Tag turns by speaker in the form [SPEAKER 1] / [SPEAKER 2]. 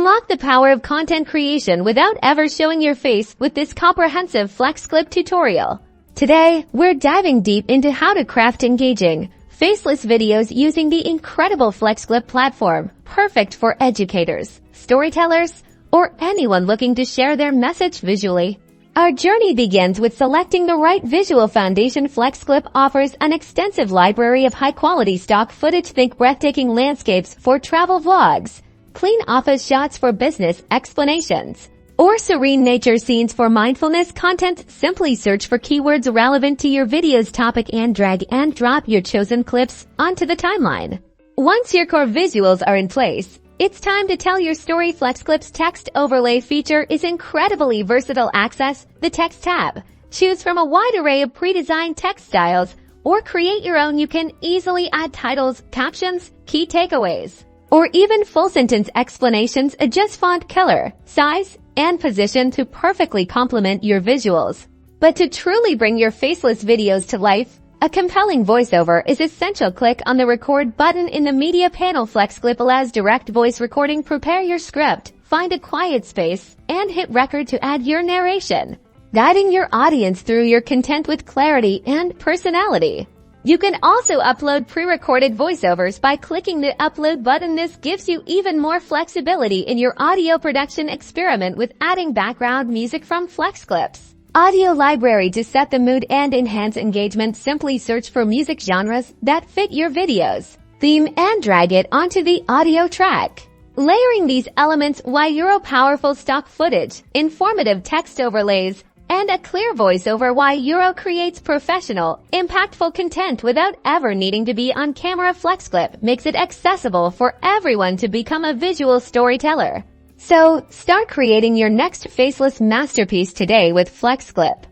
[SPEAKER 1] Unlock the power of content creation without ever showing your face with this comprehensive FlexClip tutorial. Today, we're diving deep into how to craft engaging, faceless videos using the incredible FlexClip platform, perfect for educators, storytellers, or anyone looking to share their message visually. Our journey begins with selecting the right visual foundation. FlexClip offers an extensive library of high-quality stock footage. Think breathtaking landscapes for travel vlogs, clean office shots for business explanations, or serene nature scenes for mindfulness content. Simply search for keywords relevant to your video's topic and drag and drop your chosen clips onto the timeline. Once your core visuals are in place, it's time to tell your story. FlexClip's text overlay feature is incredibly versatile. Access the text tab. Choose from a wide array of pre-designed text styles or create your own. You can easily add titles, captions, key takeaways, or even full sentence explanations. Adjust font color, size, and position to perfectly complement your visuals. But to truly bring your faceless videos to life, a compelling voiceover is essential. Click on the record button in the media panel. FlexClip allows direct voice recording. Prepare your script, find a quiet space, and hit record to add your narration, guiding your audience through your content with clarity and personality. You can also upload pre-recorded voiceovers by clicking the upload button. This gives you even more flexibility in your audio production. Experiment with adding background music from FlexClip's audio library to set the mood and enhance engagement. Simply search for music genres that fit your video's theme and drag it onto the audio track. Layering these elements while your powerful stock footage, informative text overlays, and a clear voiceover while Euro creates professional, impactful content without ever needing to be on camera. FlexClip makes it accessible for everyone to become a visual storyteller. So, start creating your next faceless masterpiece today with FlexClip.